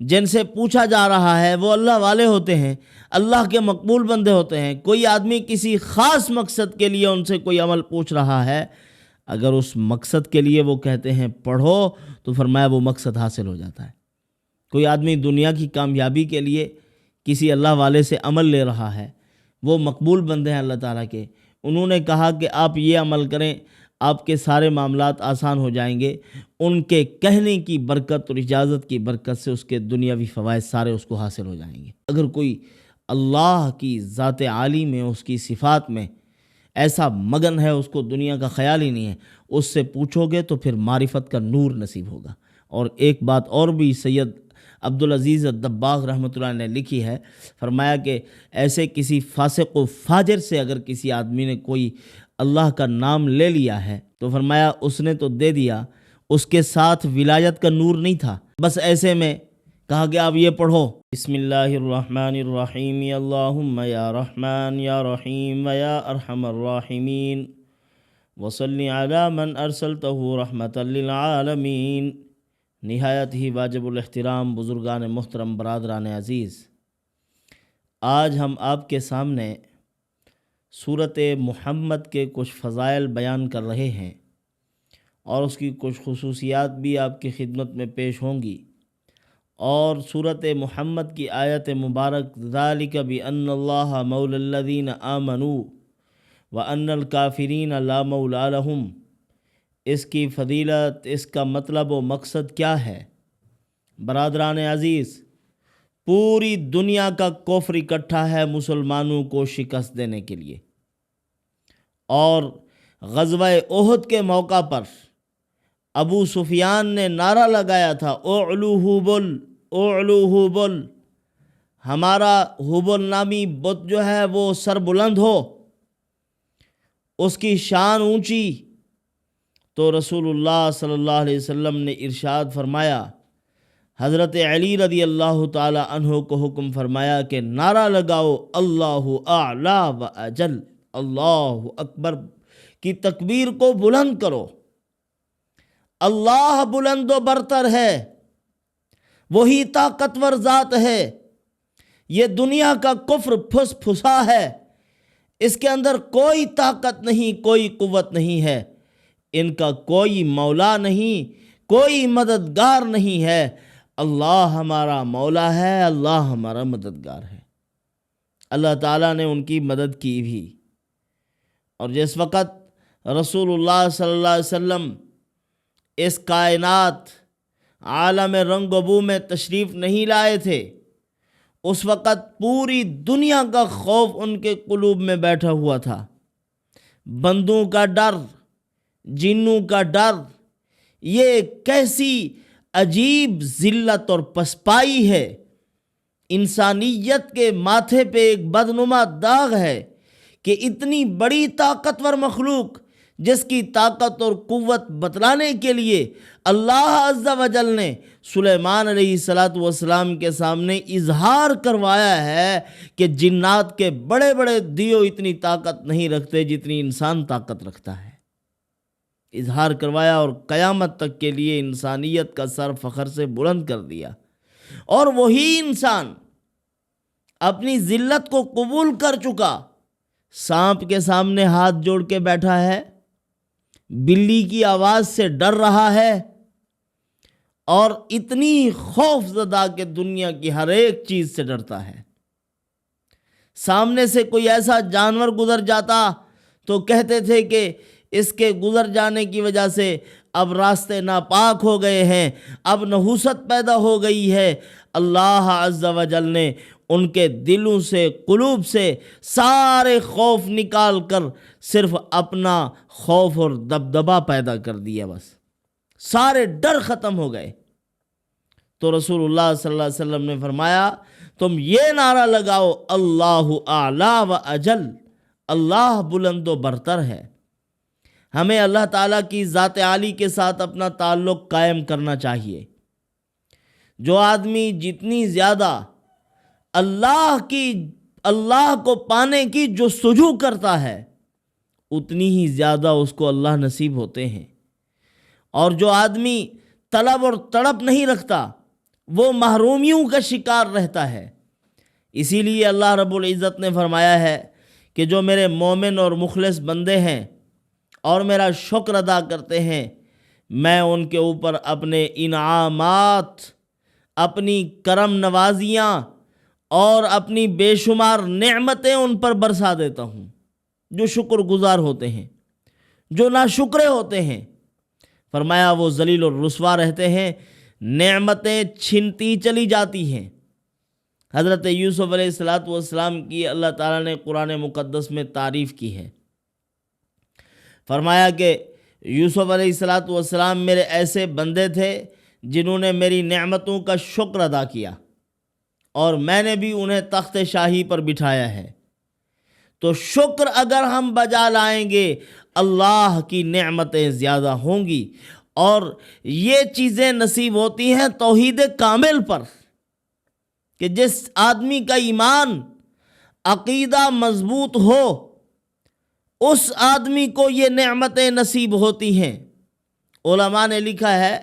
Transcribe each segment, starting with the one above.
جن سے پوچھا جا رہا ہے وہ اللہ والے ہوتے ہیں، اللہ کے مقبول بندے ہوتے ہیں۔ کوئی آدمی کسی خاص مقصد کے لیے ان سے کوئی عمل پوچھ رہا ہے، اگر اس مقصد کے لیے وہ کہتے ہیں پڑھو تو فرمایا وہ مقصد حاصل ہو جاتا ہے۔ کوئی آدمی دنیا کی کامیابی کے لیے کسی اللہ والے سے عمل لے رہا ہے، وہ مقبول بندے ہیں اللہ تعالیٰ کے، انہوں نے کہا کہ آپ یہ عمل کریں، آپ کے سارے معاملات آسان ہو جائیں گے، ان کے کہنے کی برکت اور اجازت کی برکت سے اس کے دنیاوی فوائد سارے اس کو حاصل ہو جائیں گے۔ اگر کوئی اللہ کی ذات عالی میں، اس کی صفات میں ایسا مگن ہے، اس کو دنیا کا خیال ہی نہیں ہے، اس سے پوچھو گے تو پھر معرفت کا نور نصیب ہوگا۔ اور ایک بات اور بھی سید عبدالعزیز الدباغ رحمۃ اللہ نے لکھی ہے، فرمایا کہ ایسے کسی فاسق و فاجر سے اگر کسی آدمی نے کوئی اللہ کا نام لے لیا ہے تو فرمایا اس نے تو دے دیا، اس کے ساتھ ولایت کا نور نہیں تھا۔ بس ایسے میں کہا کہ آپ یہ پڑھو، بسم اللہ الرحمن الرحیم، اللہم یا رحمان یا رحیم یا ارحم الراحمین وصلی علی من ارسلتہ رحمۃ للعالمین۔ نہایت ہی واجب الاحترام بزرگان محترم، برادران عزیز، آج ہم آپ کے سامنے سورۃ محمد کے کچھ فضائل بیان کر رہے ہیں اور اس کی کچھ خصوصیات بھی آپ کی خدمت میں پیش ہوں گی۔ اور سورۃ محمد کی آیت مبارک ذالک بأن اللہ مولی الذین آمنوا وأن الکافرین لا مولی لہم، اس کی فضیلت، اس کا مطلب و مقصد کیا ہے؟ برادران عزیز، پوری دنیا کا کفر اکٹھا ہے مسلمانوں کو شکست دینے کے لیے، اور غزوہ احد کے موقع پر ابو سفیان نے نعرہ لگایا تھا اعلو حبل، اعلو حبل، ہمارا حبل نامی بت جو ہے وہ سر بلند ہو، اس کی شان اونچی۔ تو رسول اللہ صلی اللہ علیہ وسلم نے ارشاد فرمایا، حضرت علی رضی اللہ تعالی عنہ کو حکم فرمایا کہ نعرہ لگاؤ اللہ اعلی و اجل، اللہ اکبر کی تکبیر کو بلند کرو۔ اللہ بلند و برتر ہے، وہی طاقتور ذات ہے۔ یہ دنیا کا کفر پھس پھسا ہے، اس کے اندر کوئی طاقت نہیں، کوئی قوت نہیں ہے، ان کا کوئی مولا نہیں، کوئی مددگار نہیں ہے۔ اللہ ہمارا مولا ہے، اللہ ہمارا مددگار ہے۔ اللہ تعالیٰ نے ان کی مدد کی بھی۔ اور جس وقت رسول اللہ صلی اللہ علیہ وسلم اس کائنات عالم رنگ و بو میں تشریف نہیں لائے تھے، اس وقت پوری دنیا کا خوف ان کے قلوب میں بیٹھا ہوا تھا۔ بندوں کا ڈر، جنوں کا ڈر، یہ کیسی عجیب ذلت اور پسپائی ہے، انسانیت کے ماتھے پہ ایک بدنما داغ ہے کہ اتنی بڑی طاقتور مخلوق جس کی طاقت اور قوت بتلانے کے لیے اللہ عز و جل نے سلیمان علیہ السلام کے سامنے اظہار کروایا ہے کہ جنات کے بڑے بڑے دیو اتنی طاقت نہیں رکھتے جتنی انسان طاقت رکھتا ہے۔ اظہار کروایا اور قیامت تک کے لیے انسانیت کا سر فخر سے بلند کر دیا۔ اور وہی انسان اپنی ذلت کو قبول کر چکا، سانپ کے سامنے ہاتھ جوڑ کے بیٹھا ہے، بلی کی آواز سے ڈر رہا ہے، اور اتنی خوف زدہ کہ دنیا کی ہر ایک چیز سے ڈرتا ہے۔ سامنے سے کوئی ایسا جانور گزر جاتا تو کہتے تھے کہ اس کے گزر جانے کی وجہ سے اب راستے ناپاک ہو گئے ہیں، اب نحوست پیدا ہو گئی ہے۔ اللہ عز و جل نے ان کے دلوں سے، قلوب سے سارے خوف نکال کر صرف اپنا خوف اور دبدبہ پیدا کر دیا، بس سارے ڈر ختم ہو گئے۔ تو رسول اللہ صلی اللہ علیہ وسلم نے فرمایا تم یہ نعرہ لگاؤ اللہ اعلی و اجل، اللہ بلند و برتر ہے۔ ہمیں اللہ تعالیٰ کی ذات عالی کے ساتھ اپنا تعلق قائم کرنا چاہیے۔ جو آدمی جتنی زیادہ اللہ کو پانے کی جستجو کرتا ہے، اتنی ہی زیادہ اس کو اللہ نصیب ہوتے ہیں۔ اور جو آدمی طلب اور تڑپ نہیں رکھتا، وہ محرومیوں کا شکار رہتا ہے۔ اسی لیے اللہ رب العزت نے فرمایا ہے کہ جو میرے مومن اور مخلص بندے ہیں اور میرا شکر ادا کرتے ہیں، میں ان کے اوپر اپنے انعامات، اپنی کرم نوازیاں اور اپنی بے شمار نعمتیں ان پر برسا دیتا ہوں۔ جو شکر گزار ہوتے ہیں، جو ناشکرے ہوتے ہیں، فرمایا وہ ذلیل اور رسوا رہتے ہیں، نعمتیں چھنتی چلی جاتی ہیں۔ حضرت یوسف علیہ السلام کی اللہ تعالیٰ نے قرآن مقدس میں تعریف کی ہے۔ فرمایا کہ یوسف علیہ السلام میرے ایسے بندے تھے جنہوں نے میری نعمتوں کا شکر ادا کیا، اور میں نے بھی انہیں تخت شاہی پر بٹھایا ہے۔ تو شکر اگر ہم بجا لائیں گے، اللہ کی نعمتیں زیادہ ہوں گی، اور یہ چیزیں نصیب ہوتی ہیں توحید کامل پر، کہ جس آدمی کا ایمان عقیدہ مضبوط ہو اس آدمی کو یہ نعمتیں نصیب ہوتی ہیں۔ علماء نے لکھا ہے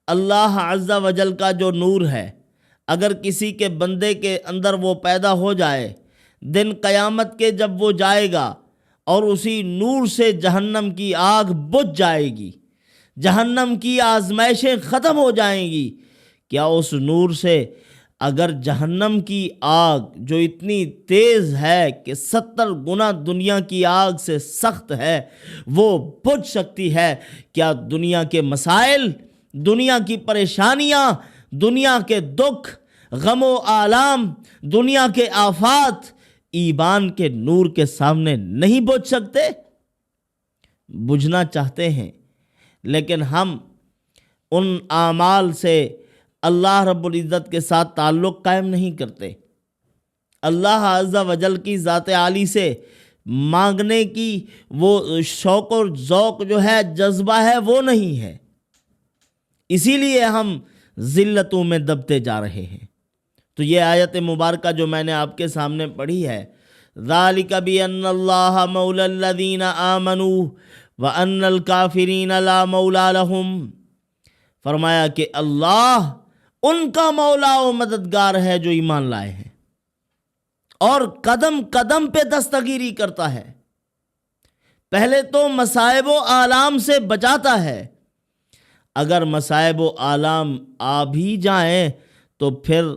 اللہ عز و جل کا جو نور ہے، اگر کسی کے بندے کے اندر وہ پیدا ہو جائے، دن قیامت کے جب وہ جائے گا اور اسی نور سے جہنم کی آگ بجھ جائے گی، جہنم کی آزمائشیں ختم ہو جائیں گی، کیا اس نور سے اگر جہنم کی آگ جو اتنی تیز ہے کہ 70 گنا دنیا کی آگ سے سخت ہے وہ بجھ سکتی ہے، کیا دنیا کے مسائل، دنیا کی پریشانیاں، دنیا کے دکھ، غم و آلام، دنیا کے آفات ایمان کے نور کے سامنے نہیں بجھ سکتے؟ بجھنا چاہتے ہیں، لیکن ہم ان اعمال سے اللہ رب العزت کے ساتھ تعلق قائم نہیں کرتے۔ اللہ عز و جل کی ذات عالی سے مانگنے کی وہ شوق اور ذوق جو ہے، جذبہ ہے، وہ نہیں ہے، اسی لیے ہم ذلتوں میں دبتے جا رہے ہیں۔ تو یہ آیت مبارکہ جو میں نے آپ کے سامنے پڑھی ہے، ذالک بأن اللہ مولی الذین آمنوا وأن الکافرین لا مولی لہم، فرمایا کہ اللہ ان کا مولا و مددگار ہے جو ایمان لائے ہیں، اور قدم قدم پہ دستگیری کرتا ہے۔ پہلے تو مصائب و آلام سے بچاتا ہے، اگر مصائب و آلام آ بھی جائیں تو پھر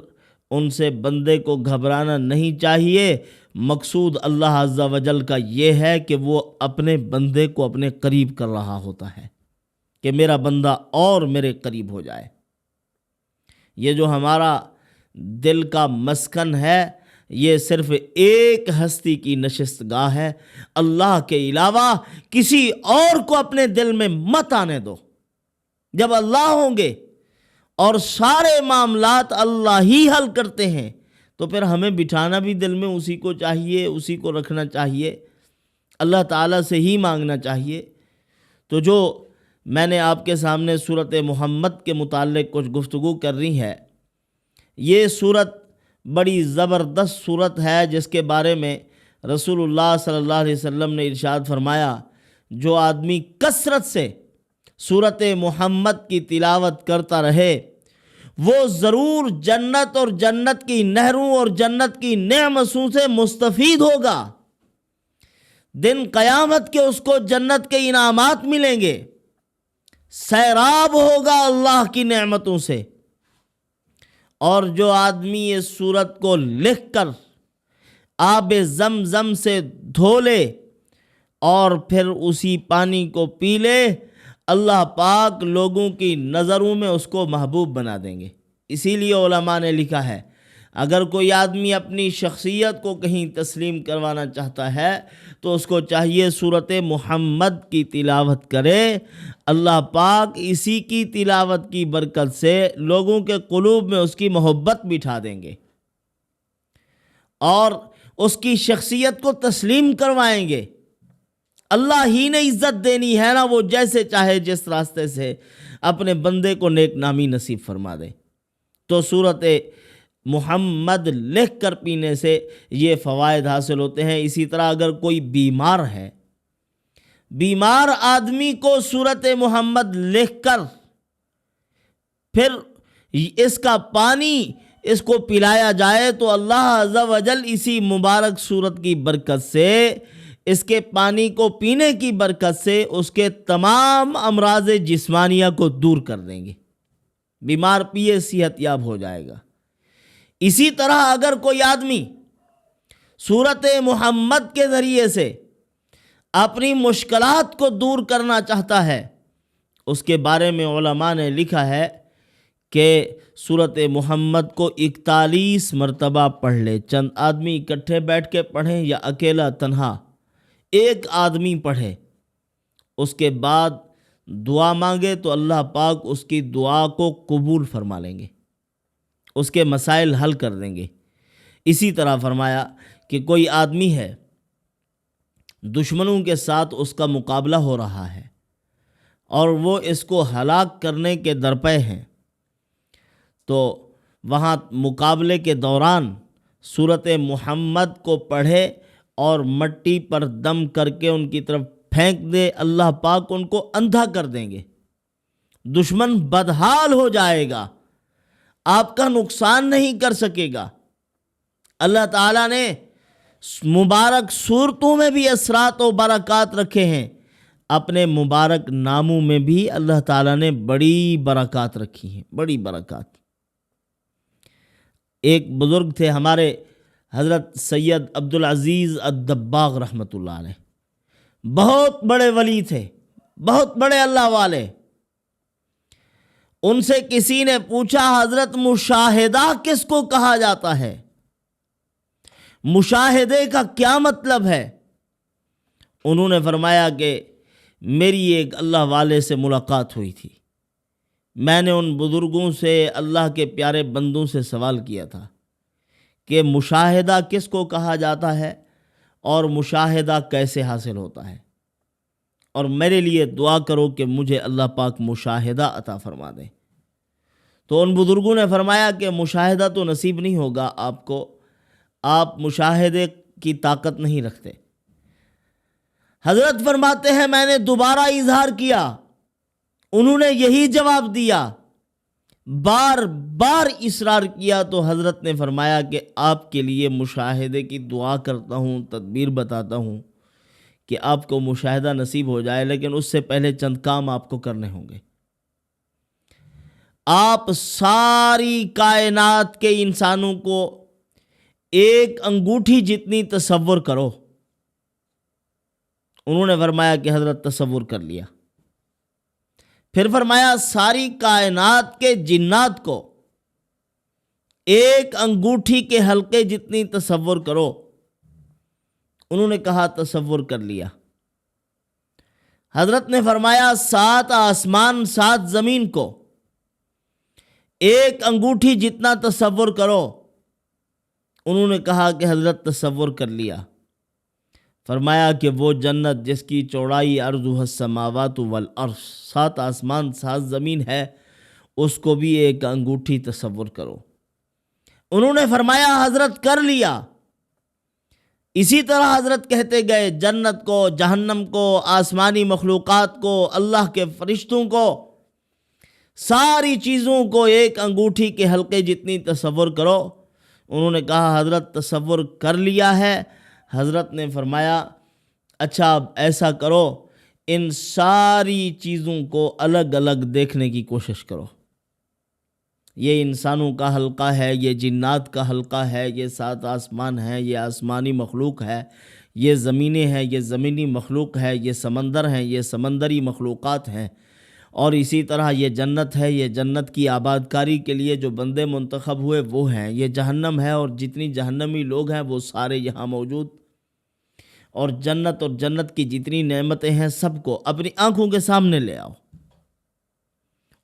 ان سے بندے کو گھبرانا نہیں چاہیے۔ مقصود اللہ عز و جل کا یہ ہے کہ وہ اپنے بندے کو اپنے قریب کر رہا ہوتا ہے، کہ میرا بندہ اور میرے قریب ہو جائے۔ یہ جو ہمارا دل کا مسکن ہے، یہ صرف ایک ہستی کی نشست گاہ ہے، اللہ کے علاوہ کسی اور کو اپنے دل میں مت آنے دو۔ جب اللہ ہوں گے اور سارے معاملات اللہ ہی حل کرتے ہیں، تو پھر ہمیں بٹھانا بھی دل میں اسی کو چاہیے، اسی کو رکھنا چاہیے، اللہ تعالیٰ سے ہی مانگنا چاہیے۔ تو جو میں نے آپ کے سامنے سورت محمد کے متعلق کچھ گفتگو کر رہی ہے، یہ سورت بڑی زبردست سورت ہے، جس کے بارے میں رسول اللہ صلی اللہ علیہ وسلم نے ارشاد فرمایا، جو آدمی کثرت سے سورت محمد کی تلاوت کرتا رہے وہ ضرور جنت اور جنت کی نہروں اور جنت کی نعمتوں سے مستفید ہوگا۔ دن قیامت کے اس کو جنت کے انعامات ملیں گے، سیراب ہوگا اللہ کی نعمتوں سے۔ اور جو آدمی یہ سورت کو لکھ کر آب زمزم سے دھو لے اور پھر اسی پانی کو پی لے، اللہ پاک لوگوں کی نظروں میں اس کو محبوب بنا دیں گے۔ اسی لیے علماء نے لکھا ہے، اگر کوئی آدمی اپنی شخصیت کو کہیں تسلیم کروانا چاہتا ہے تو اس کو چاہیے سورت محمد کی تلاوت کرے۔ اللہ پاک اسی کی تلاوت کی برکت سے لوگوں کے قلوب میں اس کی محبت بٹھا دیں گے اور اس کی شخصیت کو تسلیم کروائیں گے۔ اللہ ہی نے عزت دینی ہے نا، وہ جیسے چاہے جس راستے سے اپنے بندے کو نیک نامی نصیب فرما دے۔ تو سورت محمد لکھ کر پینے سے یہ فوائد حاصل ہوتے ہیں۔ اسی طرح اگر کوئی بیمار ہے، بیمار آدمی کو سورت محمد لکھ کر پھر اس کا پانی اس کو پلایا جائے تو اللہ عز و جل اسی مبارک صورت کی برکت سے، اس کے پانی کو پینے کی برکت سے اس کے تمام امراض جسمانیہ کو دور کر دیں گے، بیمار پیے صحت یاب ہو جائے گا۔ اسی طرح اگر کوئی آدمی سورت محمد کے ذریعے سے اپنی مشکلات کو دور کرنا چاہتا ہے، اس کے بارے میں علماء نے لکھا ہے کہ سورت محمد کو 41 مرتبہ پڑھ لے، چند آدمی اکٹھے بیٹھ کے پڑھیں یا اکیلا تنہا ایک آدمی پڑھے، اس کے بعد دعا مانگے تو اللہ پاک اس کی دعا کو قبول فرما لیں گے، اس کے مسائل حل کر دیں گے۔ اسی طرح فرمایا کہ کوئی آدمی ہے، دشمنوں کے ساتھ اس کا مقابلہ ہو رہا ہے اور وہ اس کو ہلاک کرنے کے درپے ہیں، تو وہاں مقابلے کے دوران سورت محمد کو پڑھے اور مٹی پر دم کر کے ان کی طرف پھینک دے، اللہ پاک ان کو اندھا کر دیں گے، دشمن بدحال ہو جائے گا، آپ کا نقصان نہیں کر سکے گا۔ اللہ تعالیٰ نے مبارک صورتوں میں بھی اثرات و برکات رکھے ہیں، اپنے مبارک ناموں میں بھی اللہ تعالیٰ نے بڑی برکات رکھی ہیں، بڑی برکات۔ ایک بزرگ تھے ہمارے حضرت سید عبدالعزیز الدباغ رحمۃ اللہ علیہ، بہت بڑے ولی تھے، بہت بڑے اللہ والے۔ ان سے کسی نے پوچھا حضرت مشاہدہ کس کو کہا جاتا ہے؟ مشاہدے کا کیا مطلب ہے؟ انہوں نے فرمایا کہ میری ایک اللہ والے سے ملاقات ہوئی تھی، میں نے ان بزرگوں سے، اللہ کے پیارے بندوں سے سوال کیا تھا کہ مشاہدہ کس کو کہا جاتا ہے اور مشاہدہ کیسے حاصل ہوتا ہے، اور میرے لیے دعا کرو کہ مجھے اللہ پاک مشاہدہ عطا فرما دے۔ تو ان بزرگوں نے فرمایا کہ مشاہدہ تو نصیب نہیں ہوگا آپ کو، آپ مشاہدے کی طاقت نہیں رکھتے۔ حضرت فرماتے ہیں میں نے دوبارہ اظہار کیا، انہوں نے یہی جواب دیا، بار بار اصرار کیا تو حضرت نے فرمایا کہ آپ کے لیے مشاہدے کی دعا کرتا ہوں، تدبیر بتاتا ہوں کہ آپ کو مشاہدہ نصیب ہو جائے، لیکن اس سے پہلے چند کام آپ کو کرنے ہوں گے۔ آپ ساری کائنات کے انسانوں کو ایک انگوٹھی جتنی تصور کرو۔ انہوں نے فرمایا کہ حضرت تصور کر لیا۔ پھر فرمایا ساری کائنات کے جنات کو ایک انگوٹھی کے حلقے جتنی تصور کرو۔ انہوں نے کہا تصور کر لیا۔ حضرت نے فرمایا 7 آسمان 7 زمین کو ایک انگوٹھی جتنا تصور کرو۔ انہوں نے کہا کہ حضرت تصور کر لیا۔ فرمایا کہ وہ جنت جس کی چوڑائی ارضها السماوات والارض، 7 آسمان 7 زمین ہے، اس کو بھی ایک انگوٹھی تصور کرو۔ انہوں نے فرمایا حضرت کر لیا۔ اسی طرح حضرت کہتے گئے جنت کو، جہنم کو، آسمانی مخلوقات کو، اللہ کے فرشتوں کو، ساری چیزوں کو ایک انگوٹھی کے حلقے جتنی تصور کرو۔ انہوں نے کہا حضرت تصور کر لیا ہے۔ حضرت نے فرمایا اچھا اب ایسا کرو، ان ساری چیزوں کو الگ الگ دیکھنے کی کوشش کرو۔ یہ انسانوں کا حلقہ ہے، یہ جنات کا حلقہ ہے، یہ 7 آسمان ہیں، یہ آسمانی مخلوق ہے، یہ زمینیں ہیں، یہ زمینی مخلوق ہے، یہ سمندر ہیں، یہ سمندری مخلوقات ہیں، اور اسی طرح یہ جنت ہے، یہ جنت کی آباد کاری کے لیے جو بندے منتخب ہوئے وہ ہیں، یہ جہنم ہے اور جتنی جہنمی لوگ ہیں وہ سارے یہاں موجود، اور جنت کی جتنی نعمتیں ہیں سب کو اپنی آنکھوں کے سامنے لے آؤ۔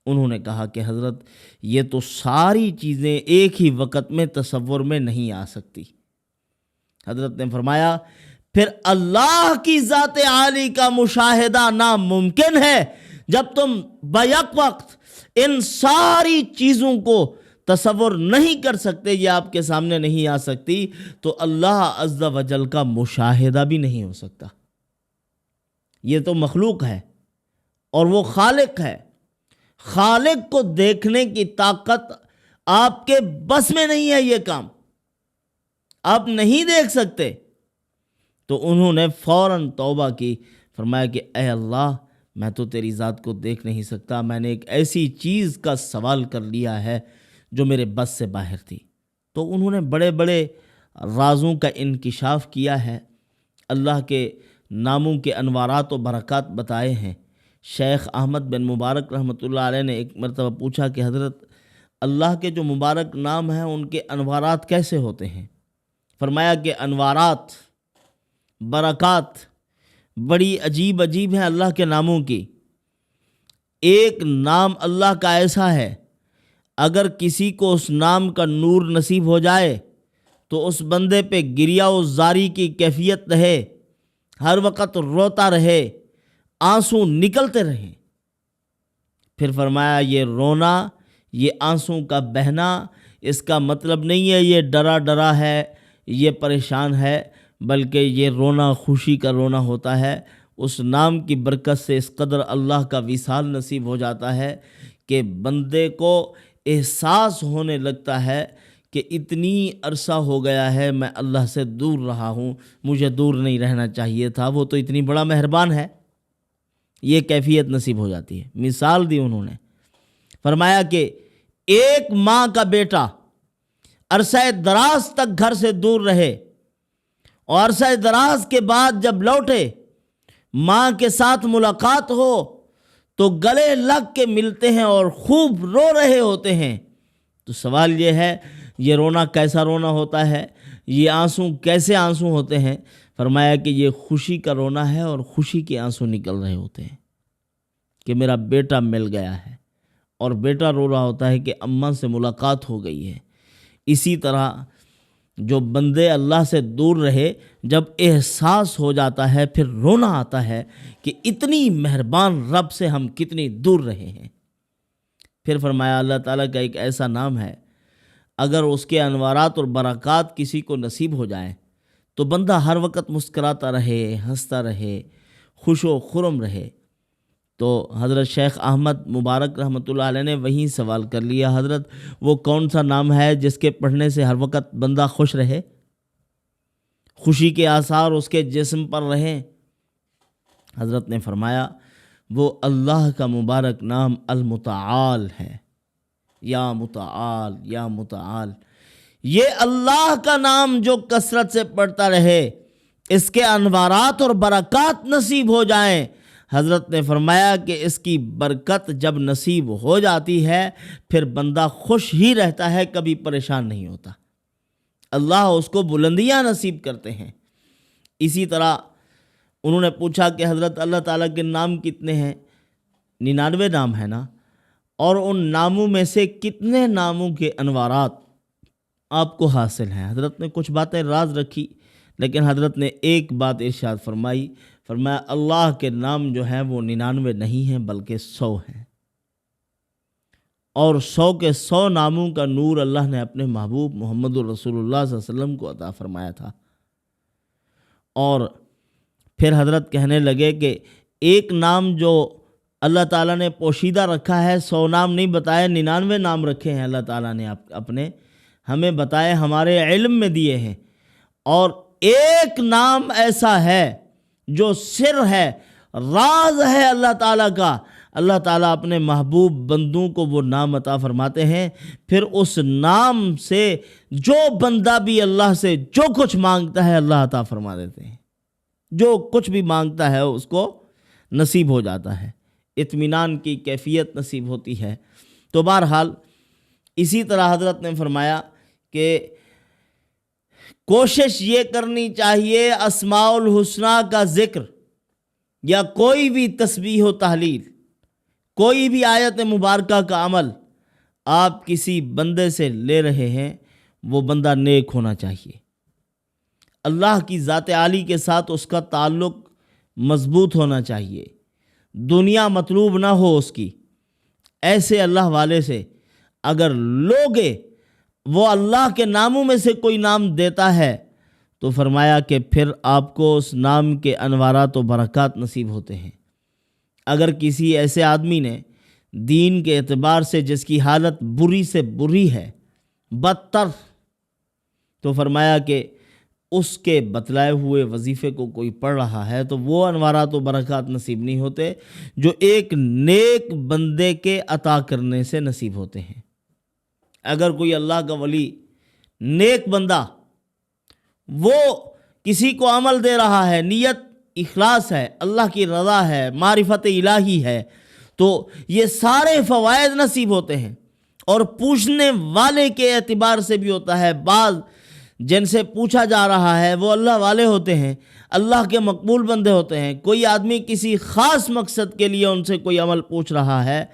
انہوں نے کہا کہ حضرت یہ تو ساری چیزیں ایک ہی وقت میں تصور میں نہیں آ سکتی۔ حضرت نے فرمایا پھر اللہ کی ذات عالی کا مشاہدہ ناممکن ہے۔ جب تم بیک وقت ان ساری چیزوں کو تصور نہیں کر سکتے، یہ آپ کے سامنے نہیں آ سکتی، تو اللہ عز و جل کا مشاہدہ بھی نہیں ہو سکتا۔ یہ تو مخلوق ہے اور وہ خالق ہے۔ خالق کو دیکھنے کی طاقت آپ کے بس میں نہیں ہے، یہ کام آپ نہیں دیکھ سکتے۔ تو انہوں نے فوراً توبہ کی، فرمایا کہ اے اللہ میں تو تیری ذات کو دیکھ نہیں سکتا، میں نے ایک ایسی چیز کا سوال کر لیا ہے جو میرے بس سے باہر تھی۔ تو انہوں نے بڑے بڑے رازوں کا انکشاف کیا ہے، اللہ کے ناموں کے انوارات و برکات بتائے ہیں۔ شیخ احمد بن مبارک رحمۃ اللہ علیہ نے ایک مرتبہ پوچھا کہ حضرت اللہ کے جو مبارک نام ہیں ان کے انوارات کیسے ہوتے ہیں؟ فرمایا کہ انوارات، برکات بڑی عجیب عجیب ہیں اللہ کے ناموں کی۔ ایک نام اللہ کا ایسا ہے اگر کسی کو اس نام کا نور نصیب ہو جائے تو اس بندے پہ گریہ و زاری کی کیفیت رہے، ہر وقت روتا رہے، آنسو نکلتے رہیں۔ پھر فرمایا یہ رونا، یہ آنسوں کا بہنا، اس کا مطلب نہیں ہے یہ ڈرا ڈرا ہے، یہ پریشان ہے، بلکہ یہ رونا خوشی کا رونا ہوتا ہے۔ اس نام کی برکت سے اس قدر اللہ کا وصال نصیب ہو جاتا ہے کہ بندے کو احساس ہونے لگتا ہے کہ اتنی عرصہ ہو گیا ہے میں اللہ سے دور رہا ہوں، مجھے دور نہیں رہنا چاہیے تھا، وہ تو اتنی بڑا مہربان ہے۔ یہ کیفیت نصیب ہو جاتی ہے۔ مثال دی انہوں نے، فرمایا کہ ایک ماں کا بیٹا عرصہ دراز تک گھر سے دور رہے اور عرصہ دراز کے بعد جب لوٹے ماں کے ساتھ ملاقات ہو تو گلے لگ کے ملتے ہیں اور خوب رو رہے ہوتے ہیں۔ تو سوال یہ ہے یہ رونا کیسا رونا ہوتا ہے، یہ آنسو کیسے آنسو ہوتے ہیں؟ فرمایا کہ یہ خوشی کا رونا ہے اور خوشی کے آنسو نکل رہے ہوتے ہیں کہ میرا بیٹا مل گیا ہے، اور بیٹا رو رہا ہوتا ہے کہ اماں سے ملاقات ہو گئی ہے۔ اسی طرح جو بندے اللہ سے دور رہے، جب احساس ہو جاتا ہے پھر رونا آتا ہے کہ اتنی مہربان رب سے ہم کتنی دور رہے ہیں۔ پھر فرمایا اللہ تعالیٰ کا ایک ایسا نام ہے اگر اس کے انوارات اور برکات کسی کو نصیب ہو جائیں تو بندہ ہر وقت مسکراتا رہے، ہنستا رہے، خوش و خرم رہے۔ تو حضرت شیخ احمد مبارک رحمۃ اللہ علیہ نے وہیں سوال کر لیا، حضرت وہ کون سا نام ہے جس کے پڑھنے سے ہر وقت بندہ خوش رہے، خوشی کے آثار اس کے جسم پر رہیں؟ حضرت نے فرمایا وہ اللہ کا مبارک نام المتعال ہے، یا متعال یا متعال۔ یہ اللہ کا نام جو کثرت سے پڑھتا رہے، اس کے انوارات اور برکات نصیب ہو جائیں۔ حضرت نے فرمایا کہ اس کی برکت جب نصیب ہو جاتی ہے پھر بندہ خوش ہی رہتا ہے، کبھی پریشان نہیں ہوتا۔ اللہ اس کو بلندیاں نصیب کرتے ہیں۔ اسی طرح انہوں نے پوچھا کہ حضرت اللہ تعالیٰ کے نام کتنے ہیں؟ 99 نام ہے نا، اور ان ناموں میں سے کتنے ناموں کے انوارات آپ کو حاصل ہیں؟ حضرت نے کچھ باتیں راز رکھی، لیکن حضرت نے ایک بات ارشاد فرمائی، فرمایا اللہ کے نام جو ہیں وہ 99 نہیں ہیں بلکہ 100 ہیں، اور 100 کے 100 ناموں کا نور اللہ نے اپنے محبوب محمد رسول اللہ صلی اللہ علیہ وسلم کو عطا فرمایا تھا۔ اور پھر حضرت کہنے لگے کہ ایک نام جو اللہ تعالیٰ نے پوشیدہ رکھا ہے، 100 نام نہیں بتائے، 99 نام رکھے ہیں اللہ تعالیٰ نے اپنے ہمیں بتائے، ہمارے علم میں دیے ہیں، اور ایک نام ایسا ہے جو سر ہے، راز ہے اللہ تعالیٰ کا۔ اللہ تعالیٰ اپنے محبوب بندوں کو وہ نام عطا فرماتے ہیں، پھر اس نام سے جو بندہ بھی اللہ سے جو کچھ مانگتا ہے اللہ عطا فرما دیتے ہیں، جو کچھ بھی مانگتا ہے اس کو نصیب ہو جاتا ہے، اطمینان کی کیفیت نصیب ہوتی ہے۔ تو بہرحال اسی طرح حضرت نے فرمایا کہ کوشش یہ کرنی چاہیے اسماء الحسنہ کا ذکر یا کوئی بھی تسبیح و تحلیل، کوئی بھی آیت مبارکہ کا عمل آپ کسی بندے سے لے رہے ہیں، وہ بندہ نیک ہونا چاہیے، اللہ کی ذات عالی کے ساتھ اس کا تعلق مضبوط ہونا چاہیے، دنیا مطلوب نہ ہو اس کی۔ ایسے اللہ والے سے اگر لوگے وہ اللہ کے ناموں میں سے کوئی نام دیتا ہے تو فرمایا کہ پھر آپ کو اس نام کے انوارات و برکات نصیب ہوتے ہیں۔ اگر کسی ایسے آدمی نے دین کے اعتبار سے جس کی حالت بری سے بری ہے، بدتر، تو فرمایا کہ اس کے بتلائے ہوئے وظیفے کو کوئی پڑھ رہا ہے تو وہ انوارات و برکات نصیب نہیں ہوتے جو ایک نیک بندے کے عطا کرنے سے نصیب ہوتے ہیں۔ اگر کوئی اللہ کا ولی، نیک بندہ، وہ کسی کو عمل دے رہا ہے، نیت اخلاص ہے، اللہ کی رضا ہے، معرفت الہی ہے، تو یہ سارے فوائد نصیب ہوتے ہیں۔ اور پوچھنے والے کے اعتبار سے بھی ہوتا ہے، بعض جن سے پوچھا جا رہا ہے وہ اللہ والے ہوتے ہیں، اللہ کے مقبول بندے ہوتے ہیں۔ کوئی آدمی کسی خاص مقصد کے لیے ان سے کوئی عمل پوچھ رہا ہے،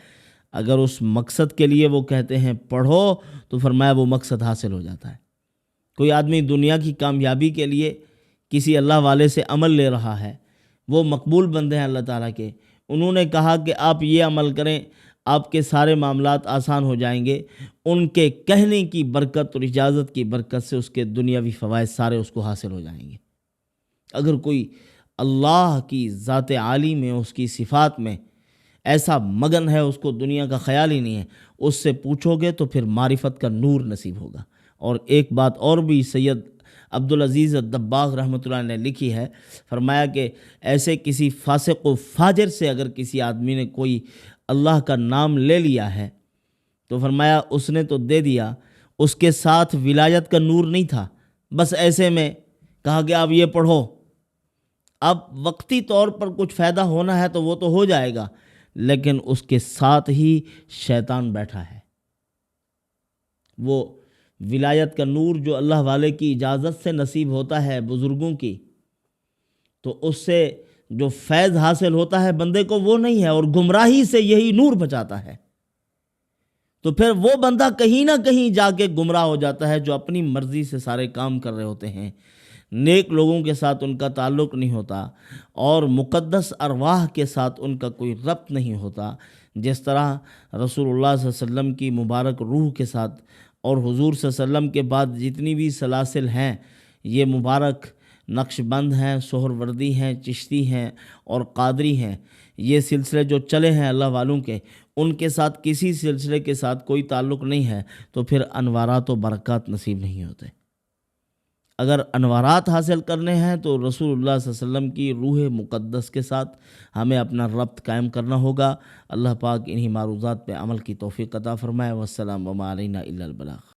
اگر اس مقصد کے لیے وہ کہتے ہیں پڑھو تو فرمایا وہ مقصد حاصل ہو جاتا ہے۔ کوئی آدمی دنیا کی کامیابی کے لیے کسی اللہ والے سے عمل لے رہا ہے، وہ مقبول بندے ہیں اللہ تعالیٰ کے، انہوں نے کہا کہ آپ یہ عمل کریں، آپ کے سارے معاملات آسان ہو جائیں گے، ان کے کہنے کی برکت اور اجازت کی برکت سے اس کے دنیاوی فوائد سارے اس کو حاصل ہو جائیں گے۔ اگر کوئی اللہ کی ذات عالی میں، اس کی صفات میں ایسا مگن ہے، اس کو دنیا کا خیال ہی نہیں ہے، اس سے پوچھو گے تو پھر معرفت کا نور نصیب ہوگا۔ اور ایک بات اور بھی سید عبدالعزیز الدباغ رحمۃ اللہ نے لکھی ہے، فرمایا کہ ایسے کسی فاسق و فاجر سے اگر کسی آدمی نے کوئی اللہ کا نام لے لیا ہے تو فرمایا اس نے تو دے دیا، اس کے ساتھ ولایت کا نور نہیں تھا، بس ایسے میں کہا کہ آپ یہ پڑھو، اب وقتی طور پر کچھ فائدہ ہونا ہے تو وہ تو ہو جائے گا، لیکن اس کے ساتھ ہی شیطان بیٹھا ہے۔ وہ ولایت کا نور جو اللہ والے کی اجازت سے نصیب ہوتا ہے بزرگوں کی، تو اس سے جو فیض حاصل ہوتا ہے بندے کو وہ نہیں ہے، اور گمراہی سے یہی نور بچاتا ہے۔ تو پھر وہ بندہ کہیں نہ کہیں جا کے گمراہ ہو جاتا ہے جو اپنی مرضی سے سارے کام کر رہے ہوتے ہیں، نیک لوگوں کے ساتھ ان کا تعلق نہیں ہوتا اور مقدس ارواح کے ساتھ ان کا کوئی ربط نہیں ہوتا، جس طرح رسول اللہ صلی اللہ علیہ وسلم کی مبارک روح کے ساتھ اور حضور صلی اللہ علیہ وسلم کے بعد جتنی بھی سلاسل ہیں، یہ مبارک نقش بند ہیں، سہروردی ہیں، چشتی ہیں اور قادری ہیں، یہ سلسلے جو چلے ہیں اللہ والوں کے، ان کے ساتھ کسی سلسلے کے ساتھ کوئی تعلق نہیں ہے، تو پھر انوارات و برکات نصیب نہیں ہوتے۔ اگر انوارات حاصل کرنے ہیں تو رسول اللہ صلی اللہ علیہ وسلم کی روح مقدس کے ساتھ ہمیں اپنا ربط قائم کرنا ہوگا۔ اللہ پاک انہی معروضات پہ عمل کی توفیق عطا فرمائے۔ والسلام وما علینا الا البلاغ۔